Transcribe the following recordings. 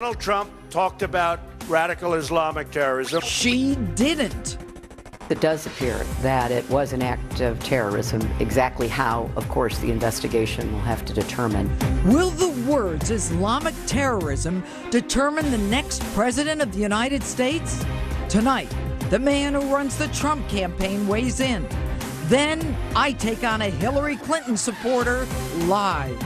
Donald Trump talked about radical Islamic terrorism. She didn't. It does appear that it was an act of terrorism. Exactly how, of course, the investigation will have to determine. Will the words Islamic terrorism determine the next president of the United States? Tonight, the man who runs the Trump campaign weighs in. Then I take on a Hillary Clinton supporter live.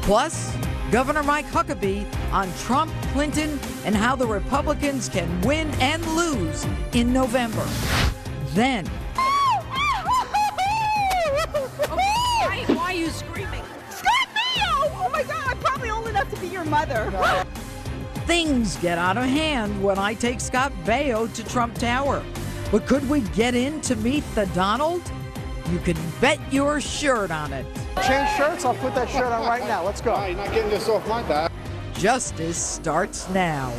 Plus, Governor Mike Huckabee on Trump, Clinton, and how the Republicans can win and lose in November. Then, Why are you screaming? Scott Mayo! Oh my God, I'm probably old enough to be your mother. things get out of hand when I take Scott Baio to Trump Tower. But could we get in to meet the Donald? You can bet your shirt on it. Change shirts? I'll put that shirt on right now. Let's go. You're not getting this off my back. Justice starts now.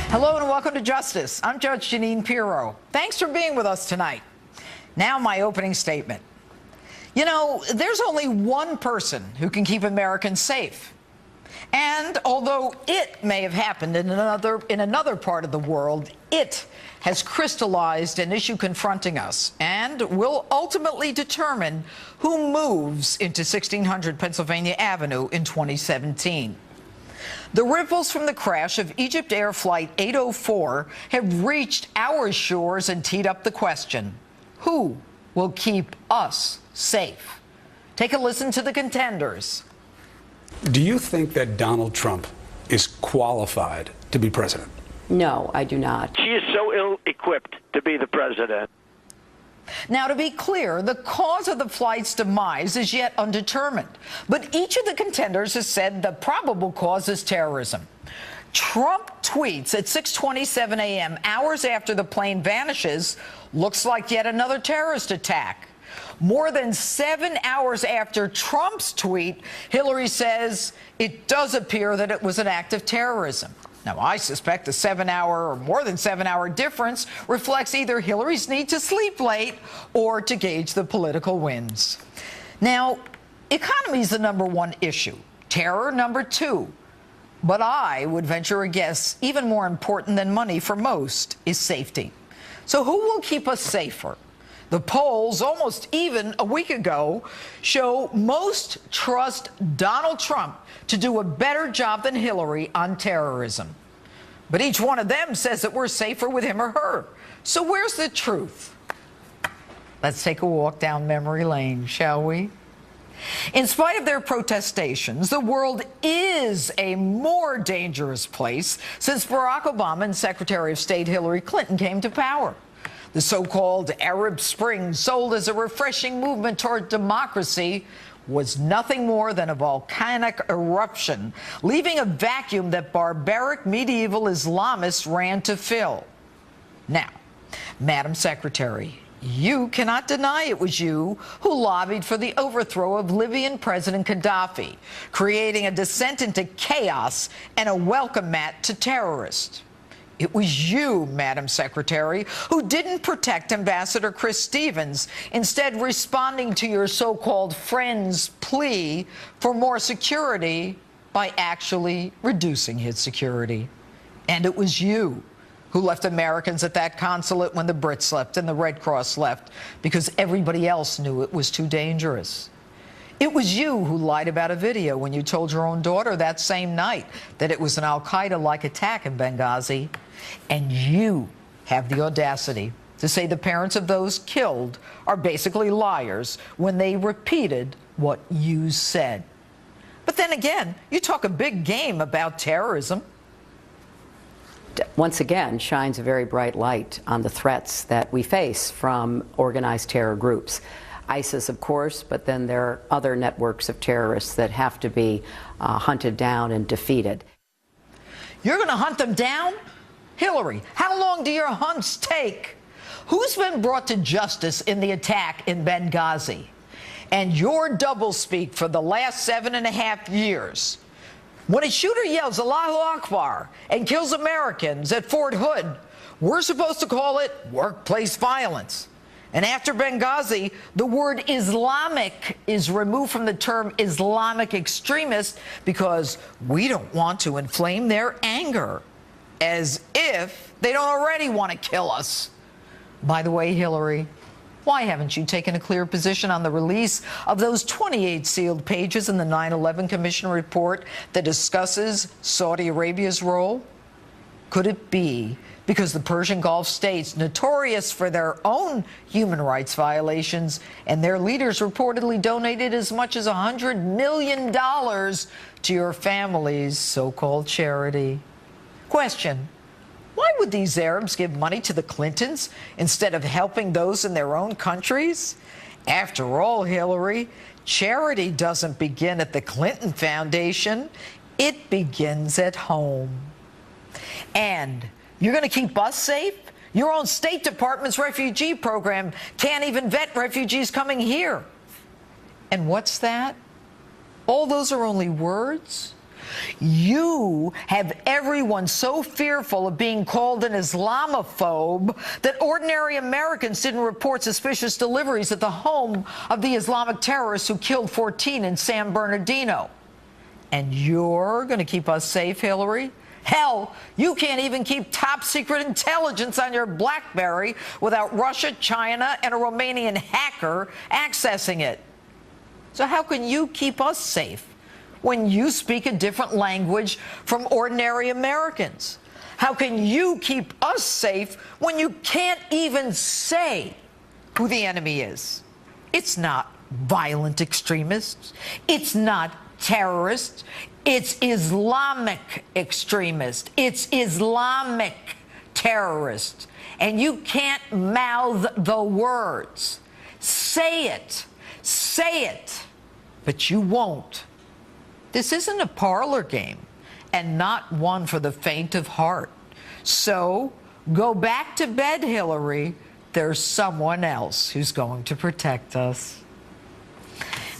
Hello and welcome to Justice. I'm Judge Jeanine Pirro. Thanks for being with us tonight. Now my opening statement. You know, there's only one person who can keep Americans safe. And although it may have happened in another part of the world, it has crystallized an issue confronting us and will ultimately determine who moves into 1600 Pennsylvania Avenue in 2017. The ripples from the crash of Egypt Air Flight 804 have reached our shores and teed up the question, who will keep us safe? Take a listen to the contenders. Do you think that Donald Trump is qualified to be president? No, I do not. She is so ill-equipped to be the president. Now, to be clear, the cause of the flight's demise is yet undetermined. But each of the contenders has said the probable cause is terrorism. Trump tweets at 6:27 a.m., hours after the plane vanishes, looks like yet another terrorist attack. More than 7 hours after Trump's tweet, Hillary says it does appear that it was an act of terrorism. Now, I suspect the 7-hour or more than 7-hour difference reflects either Hillary's need to sleep late or to gauge the political winds. Now, economy is the #1 issue, terror #2. But I would venture a guess even more important than money for most is safety. So who will keep us safer? The polls, almost even a week ago, show most trust Donald Trump to do a better job than Hillary on terrorism. But each one of them says that we're safer with him or her. So where's the truth? Let's take a walk down memory lane, shall we? In spite of their protestations, the world is a more dangerous place since Barack Obama and Secretary of State Hillary Clinton came to power. The so-called Arab Spring, sold as a refreshing movement toward democracy, was nothing more than a volcanic eruption, leaving a vacuum that barbaric medieval Islamists ran to fill. Now, Madam Secretary, you cannot deny it was you who lobbied for the overthrow of Libyan President Gaddafi, creating a descent into chaos and a welcome mat to terrorists. It was you, Madam Secretary, who didn't protect Ambassador Chris Stevens, instead responding to your so-called friend's plea for more security by actually reducing his security. And it was you who left Americans at that consulate when the Brits left and the Red Cross left because everybody else knew it was too dangerous. It was you who lied about a video when you told your own daughter that same night that it was an al-Qaeda-like attack in Benghazi. And you have the audacity to say the parents of those killed are basically liars when they repeated what you said. But then again, you talk a big game about terrorism. Once again, shines a very bright light on the threats that we face from organized terror groups. ISIS, of course, but then there are other networks of terrorists that have to be hunted down and defeated. You're going to hunt them down? Hillary, how long do your hunts take? Who's been brought to justice in the attack in Benghazi? And your doublespeak for the last 7.5 years. When a shooter yells Allahu Akbar and kills Americans at Fort Hood, we're supposed to call it workplace violence. And after Benghazi, the word Islamic is removed from the term Islamic extremist because we don't want to inflame their anger, as if they don't already want to kill us. By the way, Hillary, why haven't you taken a clear position on the release of those 28 sealed pages in the 9/11 Commission report that discusses Saudi Arabia's role? Could it be because the Persian Gulf states, notorious for their own human rights violations, and their leaders reportedly donated as much as $100 million to your family's so-called charity? Question: why would these Arabs give money to the Clintons instead of helping those in their own countries? After all, Hillary, charity doesn't begin at the Clinton Foundation. It begins at home. And you're going to keep us safe? Your own State Department's refugee program can't even vet refugees coming here. And what's that? All those are only words? You have everyone so fearful of being called an Islamophobe that ordinary Americans didn't report suspicious deliveries at the home of the Islamic terrorists who killed 14 in San Bernardino. And you're going to keep us safe, Hillary? Hell, you can't even keep top secret intelligence on your BlackBerry without Russia, China, and a Romanian hacker accessing it. So how can you keep us safe when you speak a different language from ordinary Americans? How can you keep us safe when you can't even say who the enemy is? It's not violent extremists. It's not terrorists. It's Islamic extremists. It's Islamic terrorists. And you can't mouth the words. Say it. Say it. But you won't. This isn't a parlor game, and not one for the faint of heart. So go back to bed, Hillary. There's someone else who's going to protect us.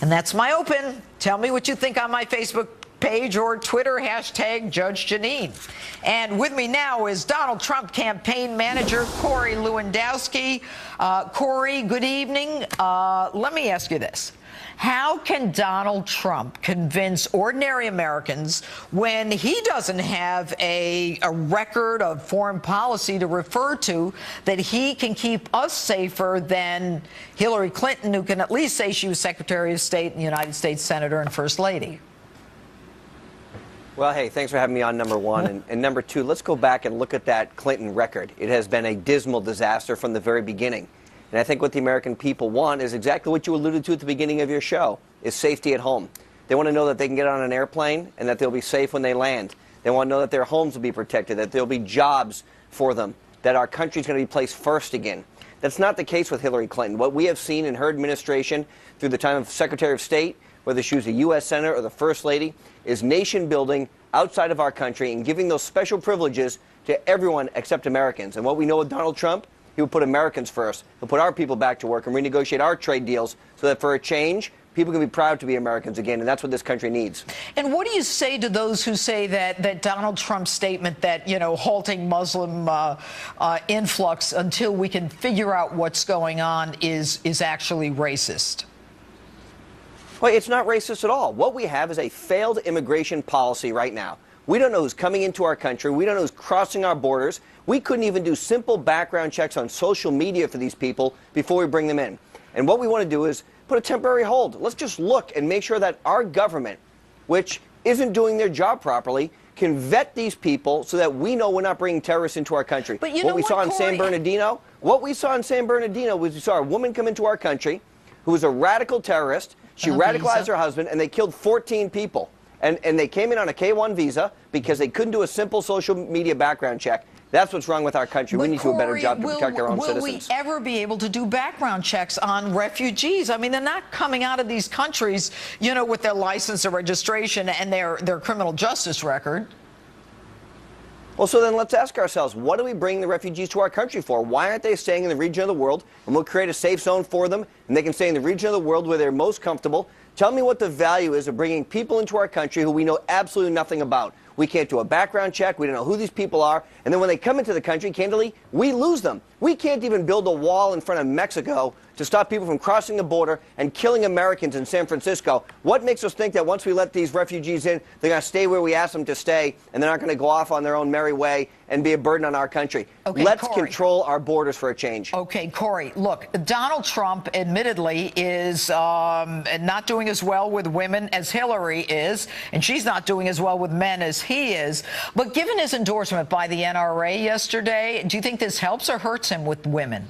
And that's my open. Tell me what you think on my Facebook page or Twitter, hashtag Judge Jeanine. And with me now is Donald Trump campaign manager Corey Lewandowski. Corey, good evening. Let me ask you this. How can Donald Trump convince ordinary Americans when he doesn't have a record of foreign policy to refer to that he can keep us safer than Hillary Clinton, who can at least say she was Secretary of State and United States Senator and First Lady? Well, hey, thanks for having me on, number one. And number two, let's go back and look at that Clinton record. It has been a dismal disaster from the very beginning. And I think what the American people want is exactly what you alluded to at the beginning of your show, is safety at home. They want to know that they can get on an airplane and that they'll be safe when they land. They want to know that their homes will be protected, that there'll be jobs for them, that our country's going to be placed first again. That's not the case with Hillary Clinton. What we have seen in her administration through the time of Secretary of State, whether she was a U.S. Senator or the First Lady, is nation building outside of our country and giving those special privileges to everyone except Americans. And what we know with Donald Trump, he would put Americans first. He'll put our people back to work and renegotiate our trade deals so that for a change, people can be proud to be Americans again, and that's what this country needs. And what do you say to those who say that Donald Trump's statement that, you know, halting Muslim influx until we can figure out what's going on is actually racist? Well, it's not racist at all. What we have is a failed immigration policy right now. We don't know who's coming into our country. We don't know who's crossing our borders. We couldn't even do simple background checks on social media for these people before we bring them in. And what we want to do is put a temporary hold. Let's just look and make sure that our government, which isn't doing their job properly, can vet these people so that we know we're not bringing terrorists into our country. But you know what we saw in Corey? San Bernardino, what we saw in San Bernardino was we saw a woman come into our country who was a radical terrorist. She radicalized her husband, and they killed 14 people. And they came in on a K-1 visa because they couldn't do a simple social media background check. That's what's wrong with our country. We need to do a better job to protect our own citizens. Will we ever be able to do background checks on refugees? I mean, they're not coming out of these countries, you know, with their license or registration and their criminal justice record. Well, so then let's ask ourselves, what do we bring the refugees to our country for? Why aren't they staying in the region of the world? And we'll create a safe zone for them, and they can stay in the region of the world where they're most comfortable Tell me what the value is of bringing people into our country who we know absolutely nothing about. We can't do a background check. We don't know who these people are. And then when they come into the country, candidly, we lose them. We can't even build a wall in front of Mexico to stop people from crossing the border and killing Americans in San Francisco. What makes us think that once we let these refugees in, they're going to stay where we ask them to stay, and they're not going to go off on their own merry way and be a burden on our country? Okay, Let's Corey. control our borders for a change. Okay, Corey, look, Donald Trump admittedly is not doing as well with women as Hillary is, and she's not doing as well with men as he is. But given his endorsement by the NRA yesterday, do you think this helps or hurts him with women?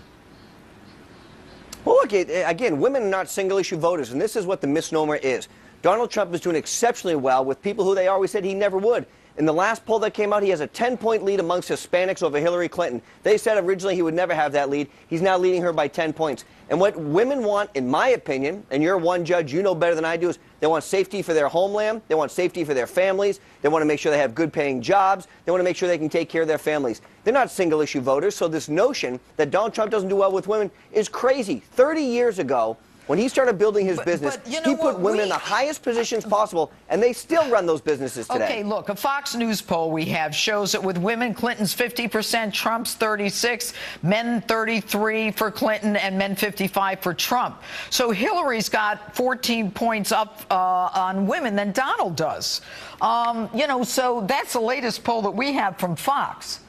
Well, look, again, women are not single-issue voters, and this is what the misnomer is. Donald Trump is doing exceptionally well with people who they always said he never would. In the last poll that came out, he has a 10-point lead amongst Hispanics over Hillary Clinton. They said originally he would never have that lead. He's now leading her by 10 points. And what women want, in my opinion, and you're one judge, you know better than I do, is they want safety for their homeland. They want safety for their families. They want to make sure they have good-paying jobs. They want to make sure they can take care of their families. They're not single-issue voters, so this notion that Donald Trump doesn't do well with women is crazy. 30 years ago, when he started building his business, you know he put women in the highest positions possible, and they still run those businesses today. Okay, look, a Fox News poll we have shows that with women, Clinton's 50%, Trump's 36%, men 33% for Clinton, and men 55% for Trump. So Hillary's got 14 points up on women than Donald does. You know, so that's the latest poll that we have from Fox.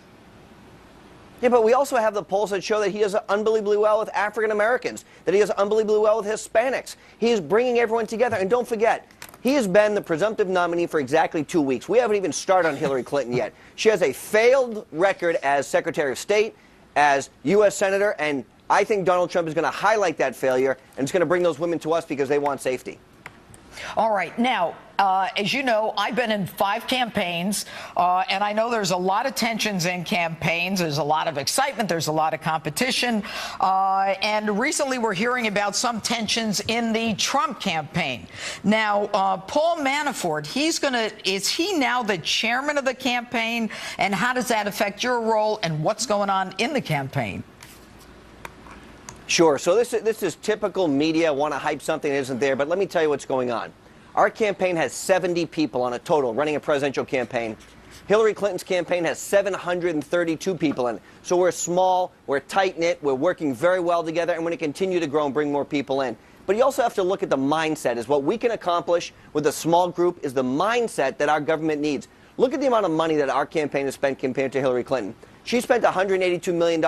Yeah, but we also have the polls that show that he does unbelievably well with African Americans, that he does unbelievably well with Hispanics. He is bringing everyone together. And don't forget, he has been the presumptive nominee for exactly 2 weeks. We haven't even started on Hillary Clinton yet. She has a failed record as Secretary of State, as U.S. Senator, and I think Donald Trump is going to highlight that failure, and it's going to bring those women to us because they want safety. All right. Now, as you know, I've been in 5 campaigns, and I know there's a lot of tensions in campaigns. There's a lot of excitement. There's a lot of competition. And recently we're hearing about some tensions in the Trump campaign. Now, Paul Manafort, is he now the chairman of the campaign? And how does that affect your role and what's going on in the campaign? Sure. So this is typical media, want to hype something that isn't there. But let me tell you what's going on. Our campaign has 70 people on a total running a presidential campaign. Hillary Clinton's campaign has 732 people in it. So we're small, we're tight-knit, we're working very well together, and we're going to continue to grow and bring more people in. But you also have to look at the mindset. Is what we can accomplish with a small group is the mindset that our government needs. Look at the amount of money that our campaign has spent compared to Hillary Clinton. She spent $182 million